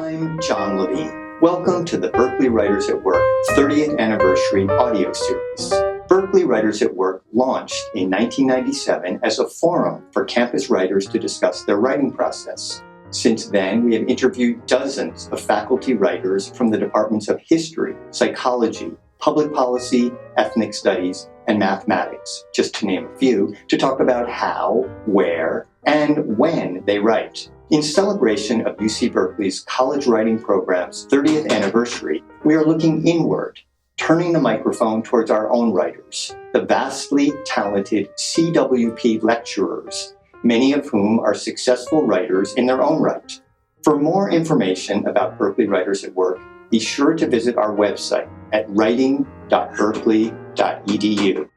I'm John Levine. Welcome to the Berkeley Writers at Work 30th Anniversary audio series. Berkeley Writers at Work launched in 1997 as a forum for campus writers to discuss their writing process. Since then, we have interviewed dozens of faculty writers from the departments of history, psychology, public policy, ethnic studies, and mathematics, just to name a few, to talk about how, where, and when they write. In celebration of UC Berkeley's college writing program's 30th anniversary, we are looking inward, turning the microphone towards our own writers, the vastly talented CWP lecturers, many of whom are successful writers in their own right. For more information about Berkeley Writers at Work, be sure to visit our website at writing.berkeley.edu.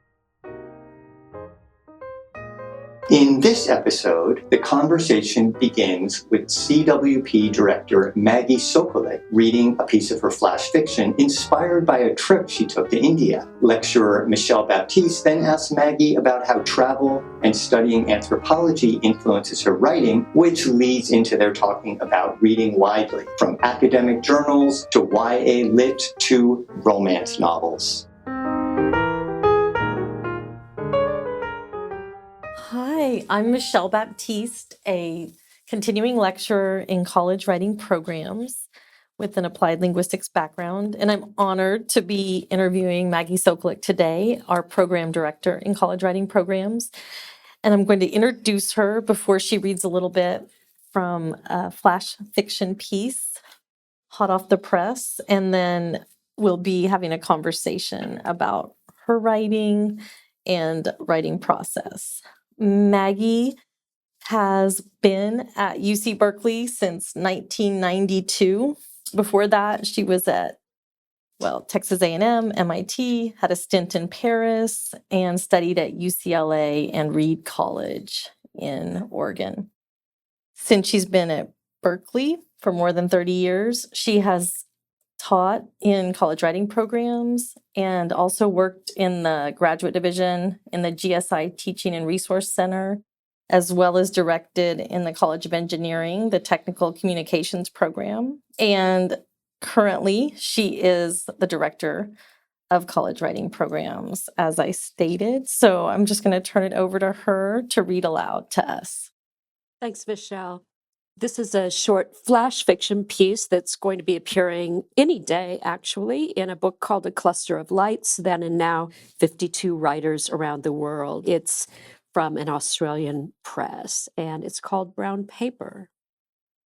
In this episode, the conversation begins with CWP director Maggie Sokolik reading a piece of her flash fiction inspired by a trip she took to India. Lecturer Michelle Baptiste then asks Maggie about how travel and studying anthropology influences her writing, which leads into their talking about reading widely, from academic journals to YA lit to romance novels. Hi, I'm Michelle Baptiste, a continuing lecturer in college writing programs with an applied linguistics background, and I'm honored to be interviewing Maggie Sokolik today, our program director in college writing programs. And I'm going to introduce her before she reads a little bit from a flash fiction piece, hot off the press, and then we'll be having a conversation about her writing and writing process. Maggie has been at UC Berkeley since 1992. Before that, she was at, Texas A&M, MIT, had a stint in Paris, and studied at UCLA and Reed College in Oregon. Since she's been at Berkeley for more than 30 years, she has taught in college writing programs and also worked in the graduate division in the GSI Teaching and Resource Center, as well as directed in the College of Engineering, the Technical Communications program. And currently, she is the director of college writing programs, as I stated. So I'm just going to turn it over to her to read aloud to us. Thanks, Michelle. This is a short flash fiction piece that's going to be appearing any day, actually, in a book called A Cluster of Lights, Then and Now, 52 Writers Around the World. It's from an Australian press, and it's called Brown Paper.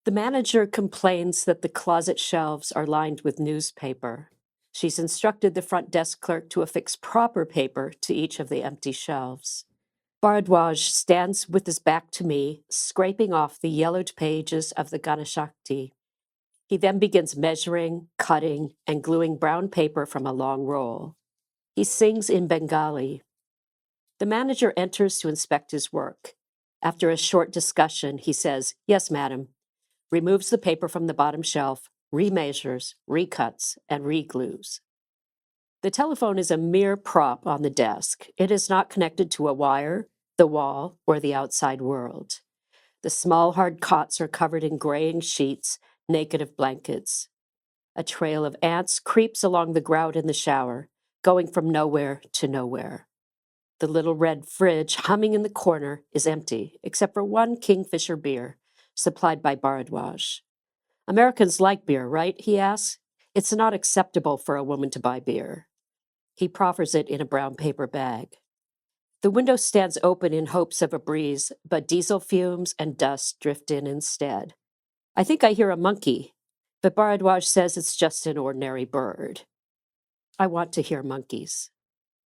The manager complains that the closet shelves are lined with newspaper. She's instructed the front desk clerk to affix proper paper to each of the empty shelves. Bharadwaj stands with his back to me, scraping off the yellowed pages of the Ganashakti. He then begins measuring, cutting, and gluing brown paper from a long roll. He sings in Bengali. The manager enters to inspect his work. After a short discussion, he says, "Yes, madam," removes the paper from the bottom shelf, remeasures, recuts, and reglues. The telephone is a mere prop on the desk. It is not connected to a wire, the wall, or the outside world. The small hard cots are covered in graying sheets, naked of blankets. A trail of ants creeps along the grout in the shower, going from nowhere to nowhere. The little red fridge humming in the corner is empty, except for one Kingfisher beer, supplied by Bharadwaj. "Americans like beer, right?" he asks. "It's not acceptable for a woman to buy beer." He proffers it in a brown paper bag. The window stands open in hopes of a breeze, but diesel fumes and dust drift in instead. I think I hear a monkey, but Bharadwaj says it's just an ordinary bird. I want to hear monkeys.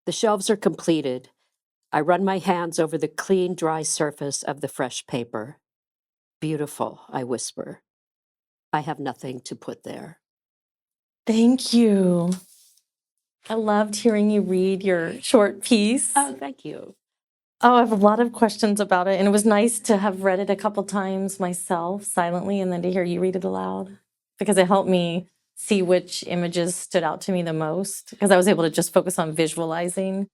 The shelves are completed. I run my hands over the clean, dry surface of the fresh paper. "Beautiful," I whisper. I have nothing to put there. Thank you. I loved hearing you read your short piece. Oh, thank you. Oh, I have a lot of questions about it, and it was nice to have read it a couple times myself silently and then to hear you read it aloud, because it helped me see which images stood out to me the most, because I was able to just focus on visualizing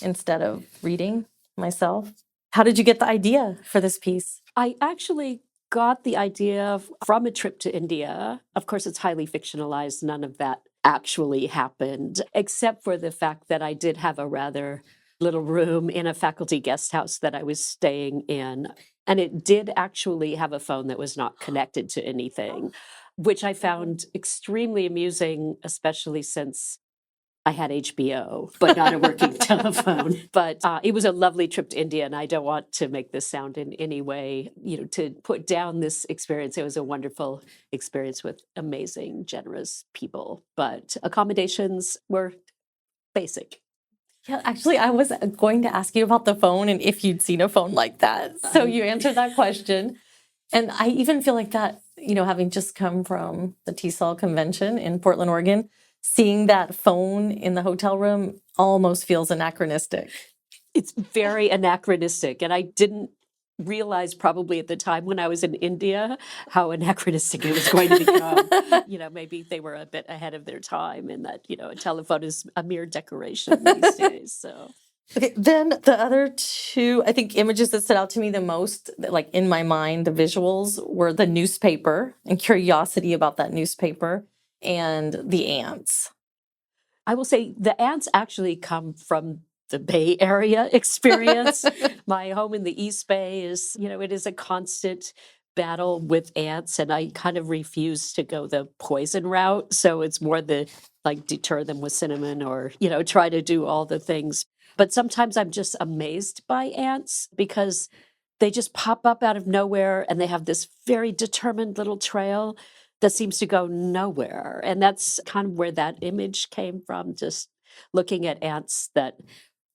instead of reading myself. How did you get the idea for this piece? I actually got the idea from a trip to India. Of course, it's highly fictionalized. None of that actually happened, except for the fact that I did have a rather little room in a faculty guest house that I was staying in. And it did actually have a phone that was not connected to anything, which I found extremely amusing, especially since I had HBO, but not a working telephone. But it was a lovely trip to India, and I don't want to make this sound in any way, to put down this experience. It was a wonderful experience with amazing, generous people, but accommodations were basic. Yeah, actually, I was going to ask you about the phone and if you'd seen a phone like that. So you answered that question. And I even feel like that, having just come from the TESOL convention in Portland, Oregon, seeing that phone in the hotel room almost feels anachronistic. It's very anachronistic. And I didn't realize probably at the time when I was in India how anachronistic it was going to become. Maybe they were a bit ahead of their time and that, a telephone is a mere decoration these days. So. Okay, then the other two, I think, images that stood out to me the most, like in my mind, the visuals were the newspaper and curiosity about that newspaper and the ants. I will say the ants actually come from the Bay Area experience. My home in the East Bay is, it is a constant battle with ants, and I kind of refuse to go the poison route. So it's more the deter them with cinnamon or, try to do all the things. But sometimes I'm just amazed by ants because they just pop up out of nowhere and they have this very determined little trail that seems to go nowhere. And that's kind of where that image came from, just looking at ants that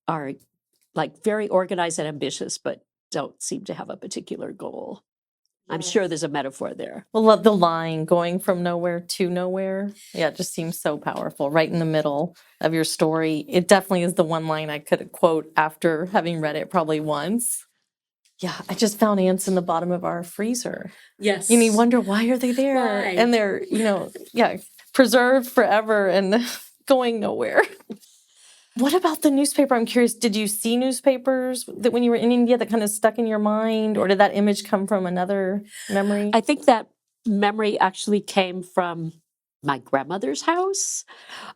are very organized and ambitious, but don't seem to have a particular goal. I'm sure there's a metaphor there. Well, the line going from nowhere to nowhere. Yeah, it just seems so powerful right in the middle of your story. It definitely is the one line I could quote after having read it probably once. Yeah, I just found ants in the bottom of our freezer. Yes. And you wonder, why are they there? Why? And they're, preserved forever and going nowhere. What about the newspaper? I'm curious, did you see newspapers that when you were in India that kind of stuck in your mind, or did that image come from another memory? I think that memory actually came from my grandmother's house,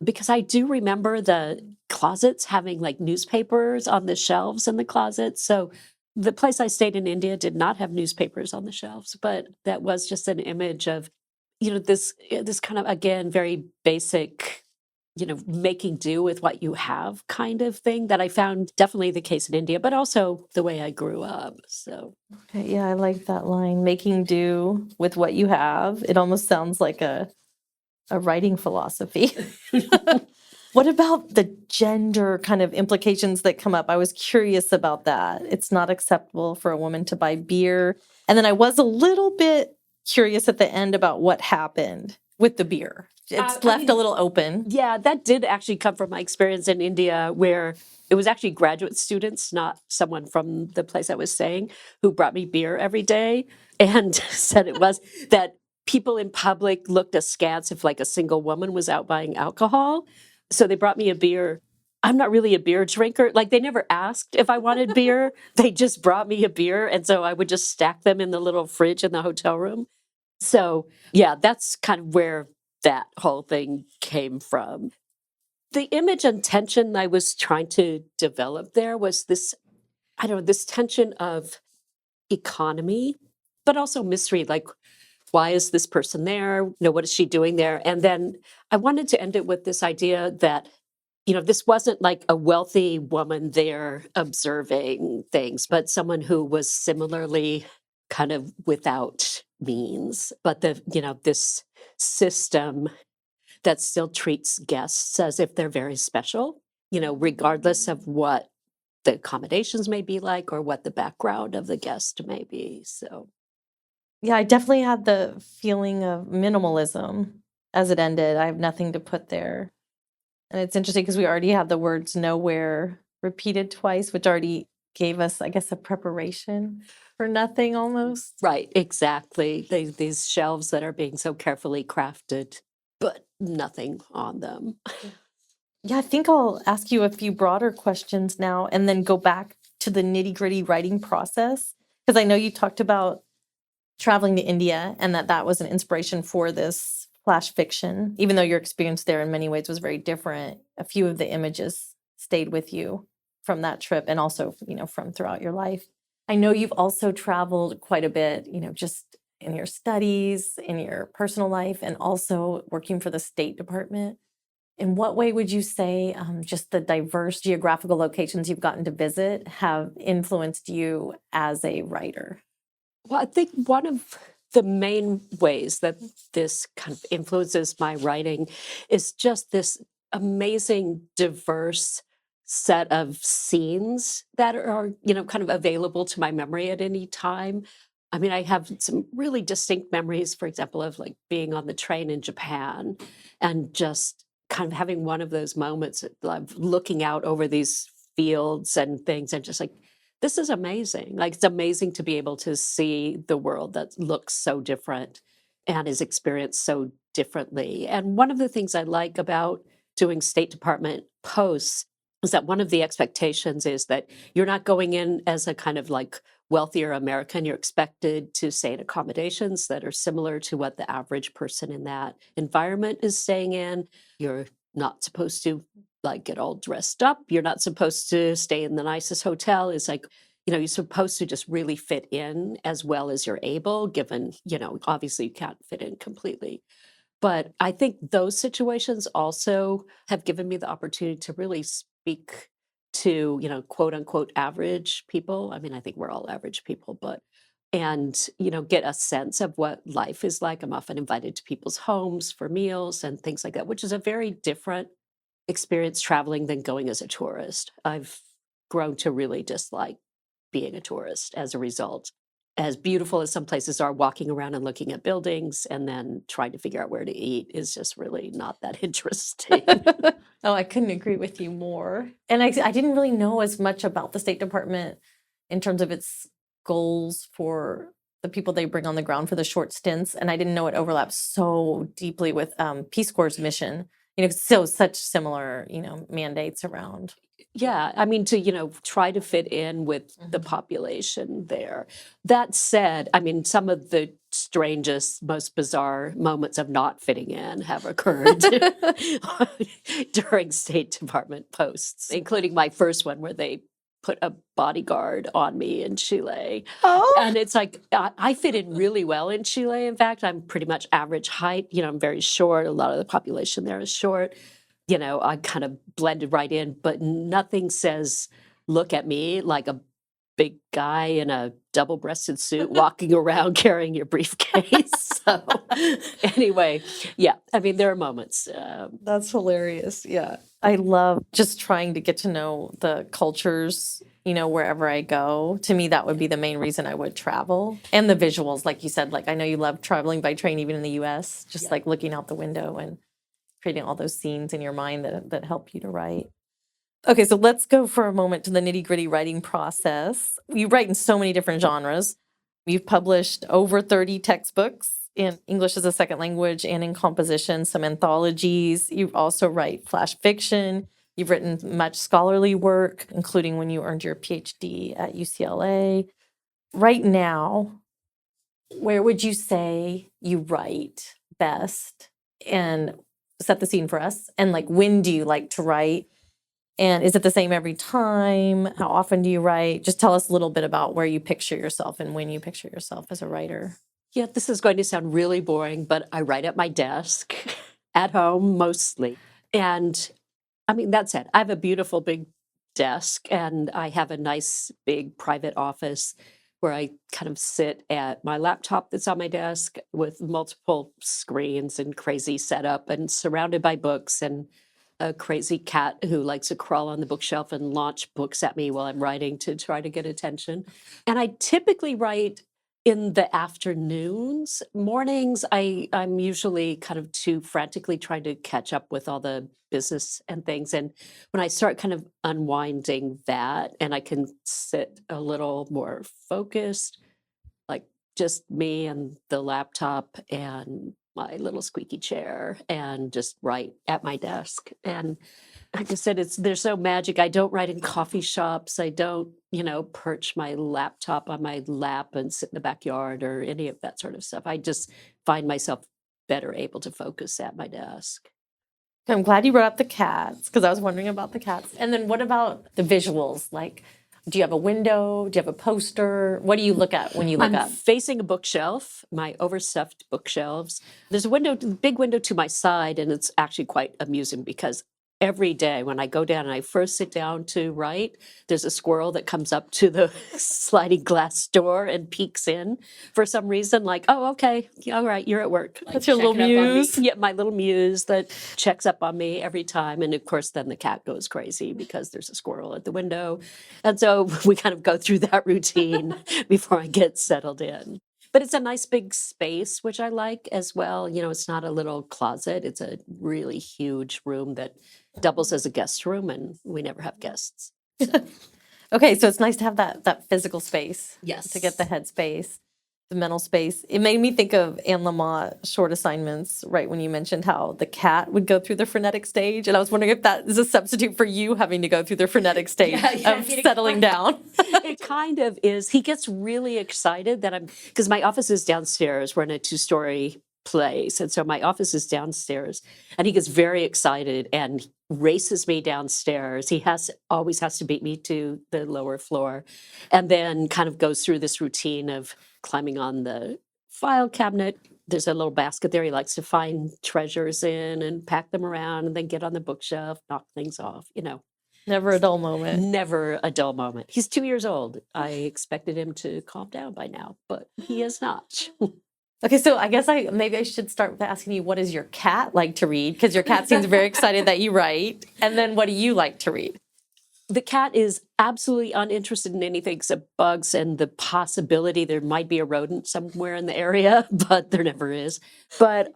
because I do remember the closets having newspapers on the shelves in the closet. So the place I stayed in India did not have newspapers on the shelves, but that was just an image of, this kind of, again, very basic, making do with what you have kind of thing that I found definitely the case in India, but also the way I grew up. So. Okay, yeah, I like that line, making do with what you have. It almost sounds like a writing philosophy. What about the gender kind of implications that come up? I was curious about that. It's not acceptable for a woman to buy beer. And then I was a little bit curious at the end about what happened with the beer. It's left a little open. Yeah, that did actually come from my experience in India, where it was actually graduate students, not someone from the place I was staying, who brought me beer every day and said it was that people in public looked askance if a single woman was out buying alcohol. So they brought me a beer. I'm not really a beer drinker. They never asked if I wanted beer. They just brought me a beer. And so I would just stack them in the little fridge in the hotel room. So yeah, that's kind of where that whole thing came from. The image and tension I was trying to develop there was this tension of economy, but also mystery. Why is this person there? What is she doing there? And then I wanted to end it with this idea that, this wasn't a wealthy woman there observing things, but someone who was similarly kind of without means. But this system that still treats guests as if they're very special, regardless of what the accommodations may be like or what the background of the guest may be. So. Yeah, I definitely had the feeling of minimalism as it ended. I have nothing to put there. And it's interesting because we already have the words nowhere repeated twice, which already gave us, I guess, a preparation for nothing almost. Right, exactly. These shelves that are being so carefully crafted, but nothing on them. Yeah, I think I'll ask you a few broader questions now and then go back to the nitty-gritty writing process. Because I know you talked about traveling to India and that was an inspiration for this flash fiction, even though your experience there in many ways was very different. A few of the images stayed with you from that trip and also, from throughout your life. I know you've also traveled quite a bit, just in your studies, in your personal life, and also working for the State Department. In what way would you say just the diverse geographical locations you've gotten to visit have influenced you as a writer? Well, I think one of the main ways that this kind of influences my writing is just this amazing, diverse set of scenes that are, kind of available to my memory at any time. I mean, I have some really distinct memories, for example, of like being on the train in Japan and just kind of having one of those moments of looking out over these fields and things and just like, this is amazing. Like, it's amazing to be able to see the world that looks so different and is experienced so differently. And one of the things I like about doing State Department posts is that one of the expectations is that you're not going in as a kind of like wealthier American. You're expected to stay in accommodations that are similar to what the average person in that environment is staying in. You're not supposed to like get all dressed up. You're not supposed to stay in the nicest hotel. It's like, you're supposed to just really fit in as well as you're able, given, obviously you can't fit in completely. But I think those situations also have given me the opportunity to really speak to, quote unquote, average people. I mean, I think we're all average people, and, get a sense of what life is like. I'm often invited to people's homes for meals and things like that, which is a very different experience traveling than going as a tourist. I've grown to really dislike being a tourist as a result. As beautiful as some places are, walking around and looking at buildings and then trying to figure out where to eat is just really not that interesting. Oh, I couldn't agree with you more. And I didn't really know as much about the State Department in terms of its goals for the people they bring on the ground for the short stints. And I didn't know it overlaps so deeply with Peace Corps' mission. So such similar, mandates around. Yeah, I mean, to, try to fit in with the population there. That said, I mean, some of the strangest, most bizarre moments of not fitting in have occurred during State Department posts, including my first one where they put a bodyguard on me in Chile. Oh, And it's like, I fit in really well in Chile. In fact, I'm pretty much average height. I'm very short. A lot of the population there is short. I kind of blended right in, but nothing says, look at me, like a big guy in a double-breasted suit walking around carrying your briefcase. So anyway, yeah, I mean, there are moments. that's hilarious. Yeah. I love just trying to get to know the cultures, wherever I go. To me, that would be the main reason I would travel. And the visuals, like you said, like I know you love traveling by train, even in the US, just like looking out the window and creating all those scenes in your mind that help you to write. Okay, so let's go for a moment to the nitty-gritty writing process. You write in so many different genres. You've published over 30 textbooks in English as a second language and in composition, some anthologies. You also write flash fiction. You've written much scholarly work, including when you earned your PhD at UCLA. Right now, where would you say you write best? And set the scene for us. And like, when do you like to write? And is it the same every time? How often do you write? Just tell us a little bit about where you picture yourself and when you picture yourself as a writer. Yeah, this is going to sound really boring, but I write at my desk at home mostly. And I mean, that's it. I have a beautiful big desk and I have a nice big private office where I kind of sit at my laptop that's on my desk with multiple screens and crazy setup and surrounded by books and a crazy cat who likes to crawl on the bookshelf and launch books at me while I'm writing to try to get attention. And I typically write in the afternoons. Mornings, I'm usually kind of too frantically trying to catch up with all the business and things. And when I start kind of unwinding that and I can sit a little more focused, like just me and the laptop and my little squeaky chair and just write at my desk. And like I said, there's no magic. I don't write in coffee shops. I don't, perch my laptop on my lap and sit in the backyard or any of that sort of stuff. I just find myself better able to focus at my desk. I'm glad you brought up the cats because I was wondering about the cats. And then what about the visuals? Like, do you have a window? Do you have a poster? What do you look at when you look I'm up? facing a bookshelf, my overstuffed bookshelves. There's a window, big window to my side, and it's actually quite amusing because every day when I go down and I first sit down to write, there's a squirrel that comes up to the sliding glass door and peeks in for some reason, like, oh, okay, all right, you're at work. Like, That's your little checking up on me. muse? Yeah, my little muse that checks up on me every time. And of course, then the cat goes crazy because there's a squirrel at the window. And so we kind of go through that routine before I get settled in. But it's a nice big space, which I like as well. It's not a little closet. It's a really huge room that doubles as a guest room, and we never have guests. Okay, so it's nice to have that physical space. Yes. To get the head space, the mental space. It made me think of Anne Lamott short assignments, right, when you mentioned how the cat would go through the frenetic stage. And I was wondering if that is a substitute for you having to go through the frenetic stage of settling down. It kind of is. He gets really excited that because my office is downstairs. We're in a 2-story place. And so my office is downstairs, and he gets very excited and races me downstairs. He always has to beat me to the lower floor, and then kind of goes through this routine of climbing on the file cabinet. There's a little basket there he likes to find treasures in and pack them around, and then get on the bookshelf, knock things off, Never a dull moment. Never a dull moment. He's 2 years old. I expected him to calm down by now, but he is not. Okay, so I guess maybe I should start with asking you, what does your cat like to read? Because your cat seems very excited that you write. And then what do you like to read? The cat is absolutely uninterested in anything except bugs and the possibility there might be a rodent somewhere in the area, but there never is. But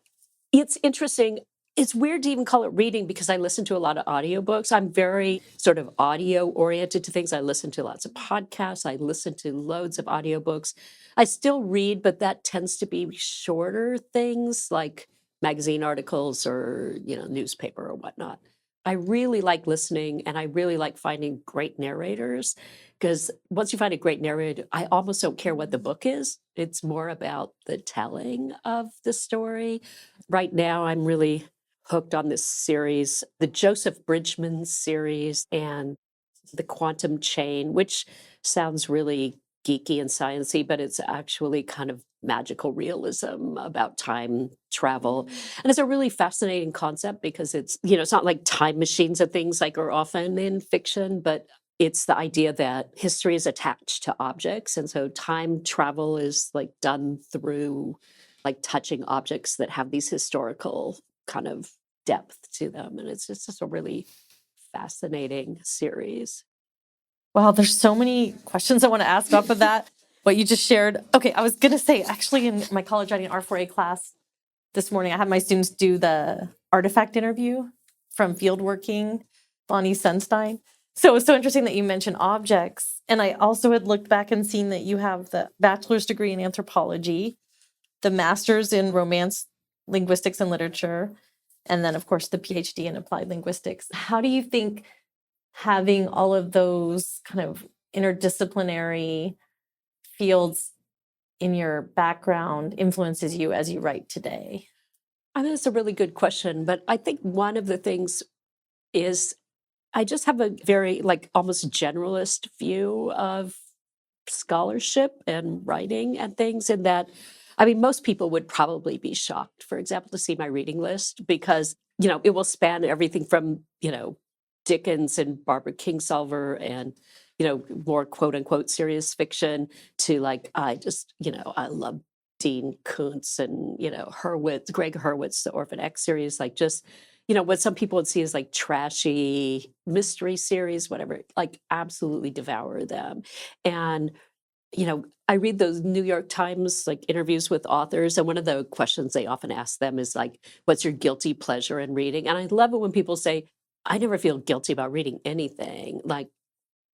it's interesting. It's weird to even call it reading because I listen to a lot of audiobooks. I'm very sort of audio oriented to things. I listen to lots of podcasts. I listen to loads of audiobooks. I still read, but that tends to be shorter things like magazine articles or, newspaper or whatnot. I really like listening, and I really like finding great narrators, because once you find a great narrator, I almost don't care what the book is. It's more about the telling of the story. Right now, I'm really hooked on this series, the Joseph Bridgman series and the Quantum Chain, which sounds really geeky and sciencey, but it's actually kind of magical realism about time travel. And it's a really fascinating concept because it's not like time machines and things like are often in fiction, but it's the idea that history is attached to objects. And so time travel is like done through like touching objects that have these historical kind of depth to them. And it's just a really fascinating series. Wow, there's so many questions I want to ask off of that, what you just shared. Okay, I was going to say, actually, in my college writing R4A class this morning, I had my students do the artifact interview from Fieldworking, Bonnie Sunstein. So it was so interesting that you mentioned objects. And I also had looked back and seen that you have the bachelor's degree in anthropology, the master's in romance, linguistics, and literature, and then, of course, the PhD in applied linguistics. How do you think having all of those kind of interdisciplinary fields in your background influences you as you write today? I mean, that's a really good question. But I think one of the things is I just have a very almost generalist view of scholarship and writing and things, in that, I mean, most people would probably be shocked, for example, to see my reading list, because, it will span everything from, Dickens and Barbara Kingsolver and, more quote unquote serious fiction to I love Dean Koontz and, Greg Hurwitz, the Orphan X series, what some people would see as like trashy mystery series, whatever, absolutely devour them. And, I read those New York Times interviews with authors, and one of the questions they often ask them is what's your guilty pleasure in reading? And I love it when people say, I never feel guilty about reading anything.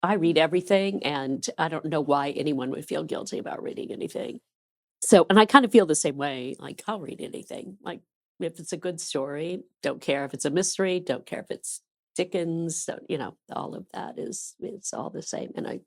I read everything, and I don't know why anyone would feel guilty about reading anything. So, and I kind of feel the same way. Like, I'll read anything. Like, if it's a good story, don't care if it's a mystery, don't care if it's Dickens. So, all of that it's all the same. And I'm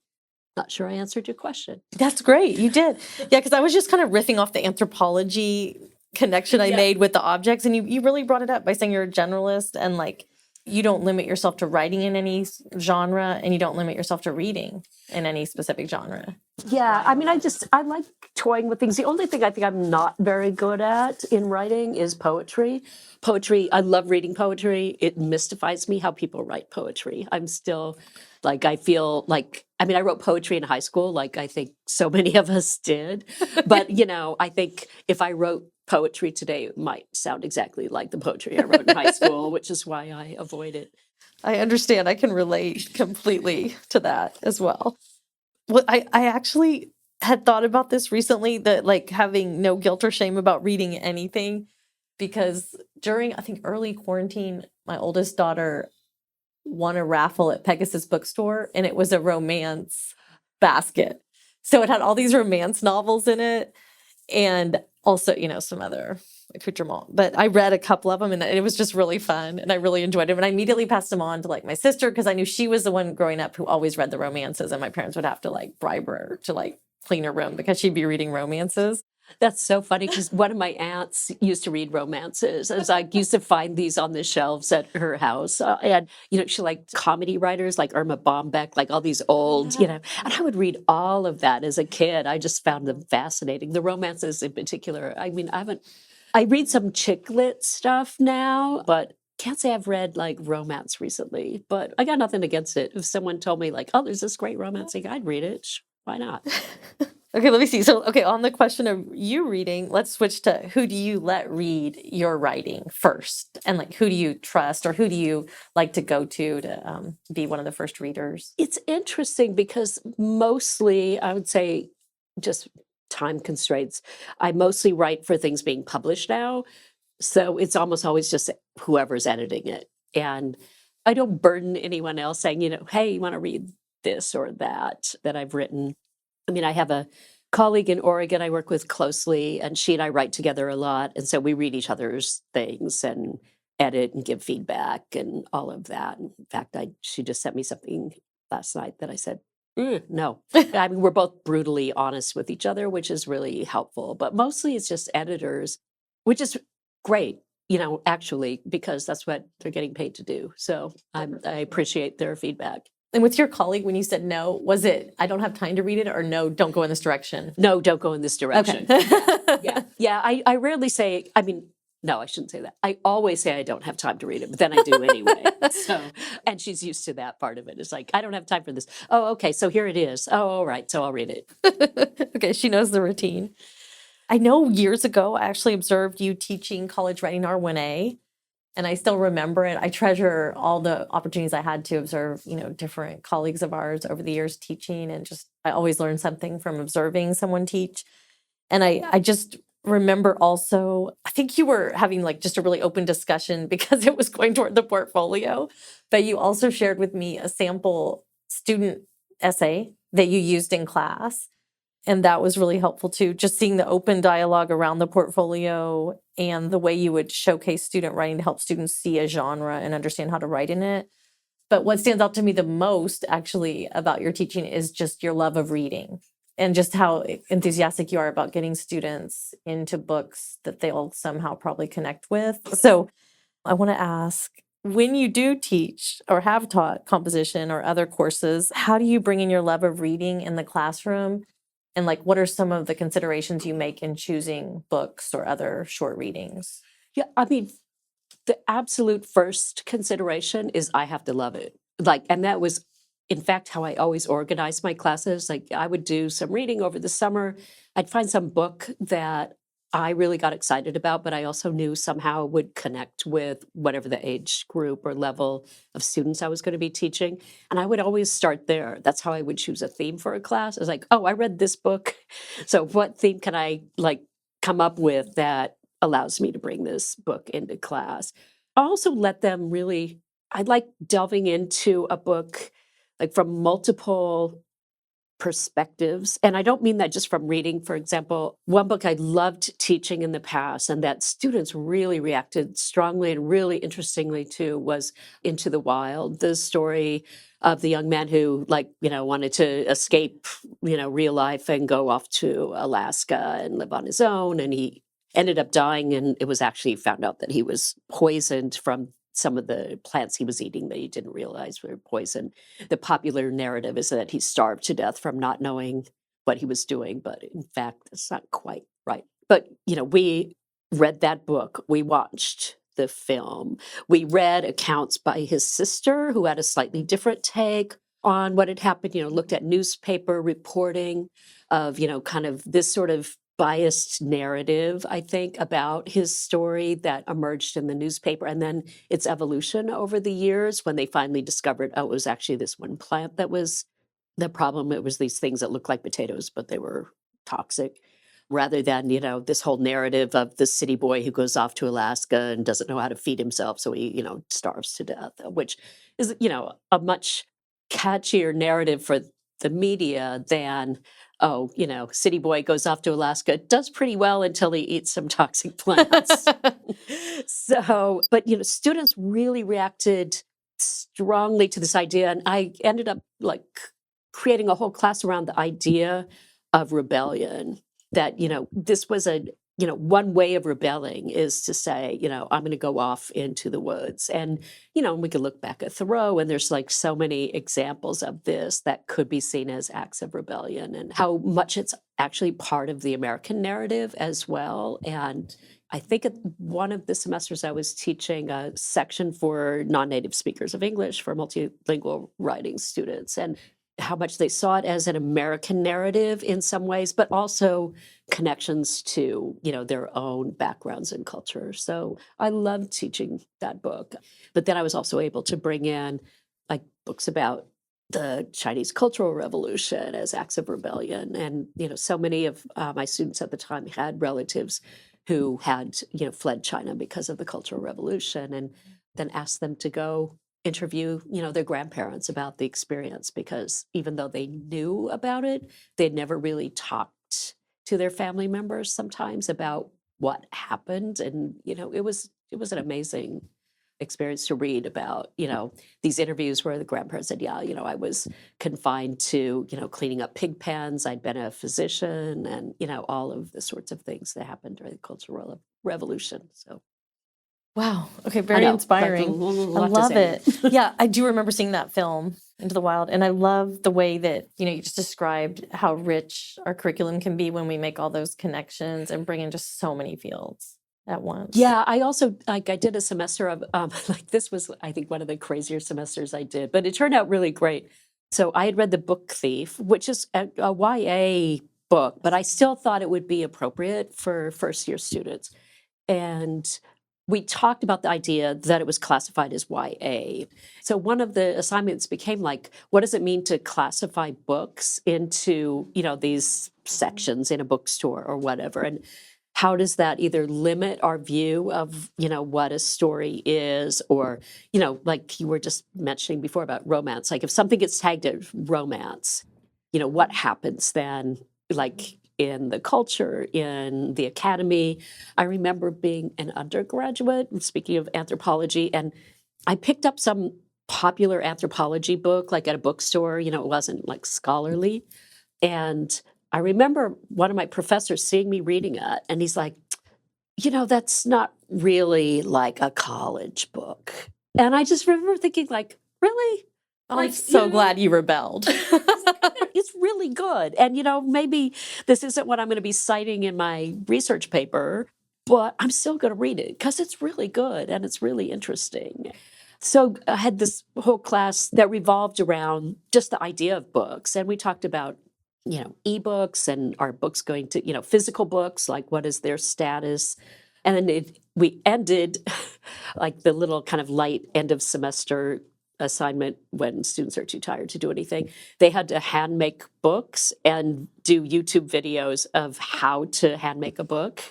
not sure I answered your question. That's great. You did. Yeah, because I was just kind of riffing off the anthropology connection I made with the objects. And you really brought it up by saying you're a generalist and like you don't limit yourself to writing in any genre and you don't limit yourself to reading in any specific genre. Yeah, I mean, I like toying with things. The only thing I think I'm not very good at in writing is poetry. Poetry, I love reading poetry. It mystifies me how people write poetry. I'm still like, I feel like, I mean, I wrote poetry in high school, like I think so many of us did. But, I think if I wrote poetry today, it might sound exactly like the poetry I wrote in high school, which is why I avoid it. I understand. I can relate completely to that as well. Well, I actually had thought about this recently, that like having no guilt or shame about reading anything, because during, I think, early quarantine, my oldest daughter won a raffle at Pegasus bookstore and it was a romance basket. So it had all these romance novels in it and also, some other accoutrement. But I read a couple of them and it was just really fun and I really enjoyed them. And I immediately passed them on to like my sister because I knew she was the one growing up who always read the romances and my parents would have to like bribe her to like clean her room because she'd be reading romances. That's so funny because one of my aunts used to read romances. As I used to find these on the shelves at her house. And, she liked comedy writers like Irma Bombeck, like all these old, and I would read all of that as a kid. I just found them fascinating. The romances in particular. I mean, I read some chick lit stuff now, but can't say I've read like romance recently, but I got nothing against it. If someone told me like, oh, there's this great romance thing, I'd read it. Why not? Okay, let me see. So, okay, on the question of you reading, let's switch to who do you let read your writing first? And like, who do you trust or who do you like to go to be one of the first readers? It's interesting because mostly, I would say, just time constraints. I mostly write for things being published now. So it's almost always just whoever's editing it. And I don't burden anyone else saying, hey, you want to read this or that I've written. I mean, I have a colleague in Oregon I work with closely, and she and I write together a lot. And so we read each other's things and edit and give feedback and all of that. In fact, she just sent me something last night that I said, no. I mean, we're both brutally honest with each other, which is really helpful. But mostly it's just editors, which is great, actually, because that's what they're getting paid to do. So I appreciate their feedback. And with your colleague, when you said no, was it, I don't have time to read it, or no, don't go in this direction? No, don't go in this direction. Okay. Yeah. I rarely say, I mean, no, I shouldn't say that. I always say I don't have time to read it, but then I do anyway. And she's used to that part of it. It's like, I don't have time for this. Oh, okay. So here it is. Oh, all right. So I'll read it. Okay. She knows the routine. I know years ago, I actually observed you teaching college writing R1A. And I still remember it. I treasure all the opportunities I had to observe, different colleagues of ours over the years teaching. And just, I always learn something from observing someone teach. And I just remember also, I think you were having like just a really open discussion because it was going toward the portfolio. But you also shared with me a sample student essay that you used in class. And that was really helpful too, just seeing the open dialogue around the portfolio and the way you would showcase student writing to help students see a genre and understand how to write in it. But what stands out to me the most actually about your teaching is just your love of reading and just how enthusiastic you are about getting students into books that they'll somehow probably connect with. So I want to ask, when you do teach or have taught composition or other courses, how do you bring in your love of reading in the classroom? And like, what are some of the considerations you make in choosing books or other short readings? Yeah, I mean, the absolute first consideration is I have to love it. And that was, in fact, how I always organized my classes. Like, I would do some reading over the summer. I'd find some book that I really got excited about, but I also knew somehow would connect with whatever the age group or level of students I was going to be teaching. And I would always start there. That's how I would choose a theme for a class. I was like, oh, I read this book. So what theme can I come up with that allows me to bring this book into class? I also let them really, I like delving into a book from multiple perspectives. And I don't mean that just from reading. For example, one book I loved teaching in the past and that students really reacted strongly and really interestingly to was Into the Wild, the story of the young man who wanted to escape, real life and go off to Alaska and live on his own. And he ended up dying. And it was actually found out that he was poisoned from some of the plants he was eating that he didn't realize were poison. The popular narrative is that he starved to death from not knowing what he was doing, but in fact, that's not quite right. But, we read that book, we watched the film, we read accounts by his sister who had a slightly different take on what had happened, looked at newspaper reporting of, kind of this sort of biased narrative, I think, about his story that emerged in the newspaper and then its evolution over the years when they finally discovered, it was actually this one plant that was the problem. It was these things that looked like potatoes, but they were toxic. Rather than, this whole narrative of the city boy who goes off to Alaska and doesn't know how to feed himself, so he, starves to death, which is, a much catchier narrative for the media than city boy goes off to Alaska, does pretty well until he eats some toxic plants. So, but, students really reacted strongly to this idea. And I ended up creating a whole class around the idea of rebellion, that, this was one way of rebelling is to say, I'm going to go off into the woods. And, we could look back at Thoreau and there's so many examples of this that could be seen as acts of rebellion and how much it's actually part of the American narrative as well. And I think at one of the semesters I was teaching a section for non-native speakers of English for multilingual writing students, and how much they saw it as an American narrative in some ways, but also connections to, their own backgrounds and culture. So I loved teaching that book. But then I was also able to bring in books about the Chinese Cultural Revolution as acts of rebellion. And, so many of my students at the time had relatives who had, fled China because of the Cultural Revolution, and then asked them to go interview, their grandparents about the experience, because even though they knew about it, they'd never really talked to their family members sometimes about what happened. And, it was an amazing experience to read about, these interviews where the grandparents said, yeah, I was confined to, cleaning up pig pens. I'd been a physician and, all of the sorts of things that happened during the Cultural Revolution. So. Wow. Okay. Very inspiring. I love it. Yeah. I do remember seeing that film, Into the Wild. And I love the way that, you just described how rich our curriculum can be when we make all those connections and bring in just so many fields at once. Yeah. I also, I did a semester of, this was, I think, one of the crazier semesters I did, but it turned out really great. So I had read The Book Thief, which is a YA book, but I still thought it would be appropriate for first-year students. And we talked about the idea that it was classified as YA. So one of the assignments became what does it mean to classify books into, these sections in a bookstore or whatever? And how does that either limit our view of, what a story is, or, like you were just mentioning before about romance, if something gets tagged as romance, what happens then? In the culture, in the academy. I remember being an undergraduate, speaking of anthropology, and I picked up some popular anthropology book, at a bookstore. It wasn't scholarly. And I remember one of my professors seeing me reading it, and he's like, that's not really a college book. And I just remember thinking, really? I'm so glad you rebelled. It's really good. And, maybe this isn't what I'm going to be citing in my research paper, but I'm still going to read it because it's really good and it's really interesting. So I had this whole class that revolved around just the idea of books. And we talked about, ebooks, and are books going to, physical books, what is their status? And then we ended the little kind of light end of semester assignment when students are too tired to do anything. They had to hand make books and do YouTube videos of how to hand make a book.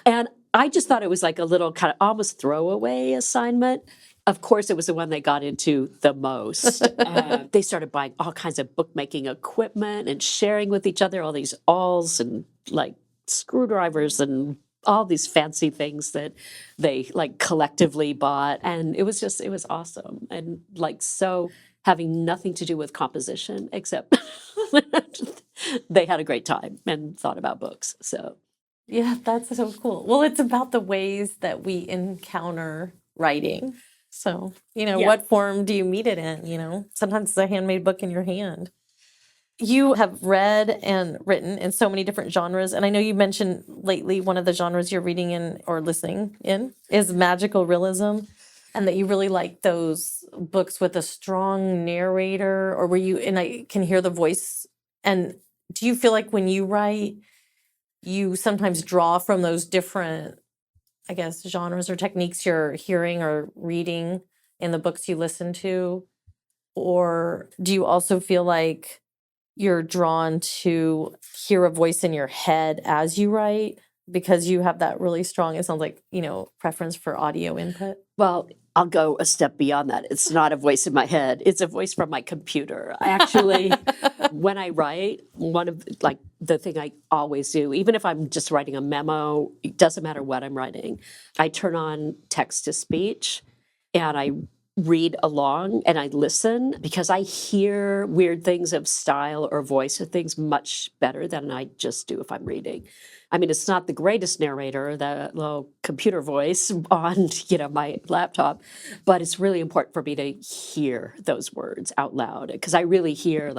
And I just thought it was a little kind of almost throwaway assignment. Of course, it was the one they got into the most. They started buying all kinds of bookmaking equipment and sharing with each other all these awls and like screwdrivers and all these fancy things that they like collectively bought. And it was awesome. And like, so having nothing to do with composition, except they had a great time and thought about books. So, Yeah, that's so cool. Well, it's about the ways that we encounter writing. So, Yeah. what form do you meet it in? Sometimes it's a handmade book in your hand. You have read and written in so many different genres. And I know you mentioned lately one of the genres you're reading in or listening in is magical realism, and that you really like those books with a strong narrator, or and I can hear the voice. And do you feel like when you write, you sometimes draw from those different, I guess, genres or techniques you're hearing or reading in the books you listen to? Or do you also feel like you're drawn to hear a voice in your head as you write because you have that really strong, it sounds like, preference for audio input? Well, I'll go a step beyond that. It's not a voice in my head. It's a voice from my computer. I actually, when I write, the thing I always do, even if I'm just writing a memo, it doesn't matter what I'm writing, I turn on text to speech and I read along and I listen because I hear weird things of style or voice or things much better than I just do if I'm reading. I mean, it's not the greatest narrator, the little computer voice on, my laptop, but it's really important for me to hear those words out loud because I really hear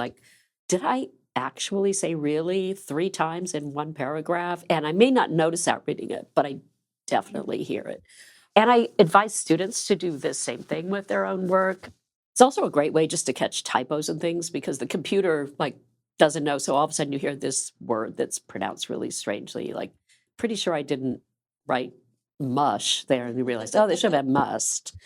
did I actually say really 3 times in one paragraph? And I may not notice that reading it, but I definitely hear it. And I advise students to do the same thing with their own work. It's also a great way just to catch typos and things because the computer doesn't know. So all of a sudden you hear this word that's pronounced really strangely. Pretty sure I didn't write mush there, and you realize, oh, they should have been must,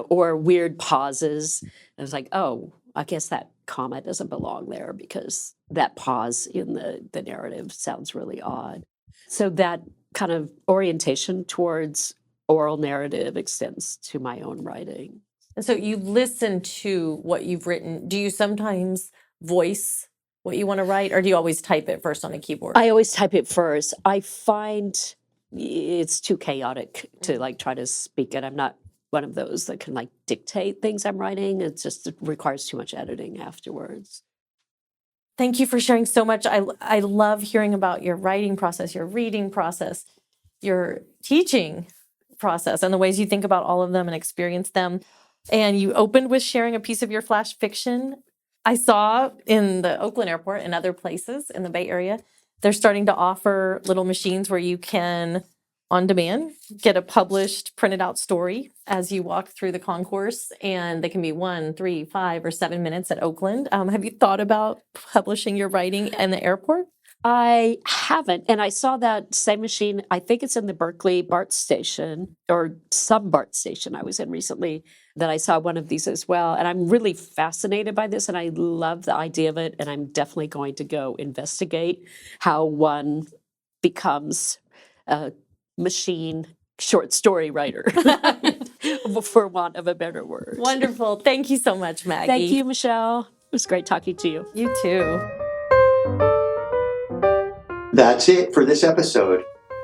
or weird pauses. And it's like, oh, I guess that comma doesn't belong there because that pause in the narrative sounds really odd. So that kind of orientation towards oral narrative extends to my own writing. And so you listen to what you've written. Do you sometimes voice what you want to write, or do you always type it first on a keyboard? I always type it first. I find it's too chaotic to try to speak it. I'm not one of those that can dictate things I'm writing. It requires too much editing afterwards. Thank you for sharing so much. I love hearing about your writing process, your reading process, your teaching process, and the ways you think about all of them and experience them. And you opened with sharing a piece of your flash fiction. I saw in the Oakland airport and other places in the Bay Area, they're starting to offer little machines where you can, on demand, get a published, printed out story as you walk through the concourse. And they can be 1, 3, 5, or 7 minutes at Oakland. Have you thought about publishing your writing in the airport? I haven't. And I saw that same machine. I think it's in the Berkeley BART station or some BART station I was in recently that I saw one of these as well. And I'm really fascinated by this and I love the idea of it. And I'm definitely going to go investigate how one becomes a machine short story writer, for want of a better word. Wonderful. Thank you so much, Maggie. Thank you, Michelle. It was great talking to you. You too. That's it for this episode.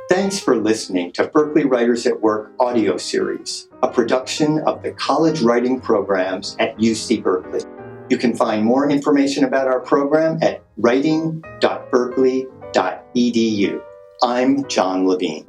Thanks for listening to Berkeley Writers at Work audio series, a production of the college writing programs at UC Berkeley. You can find more information about our program at writing.berkeley.edu. I'm John Levine.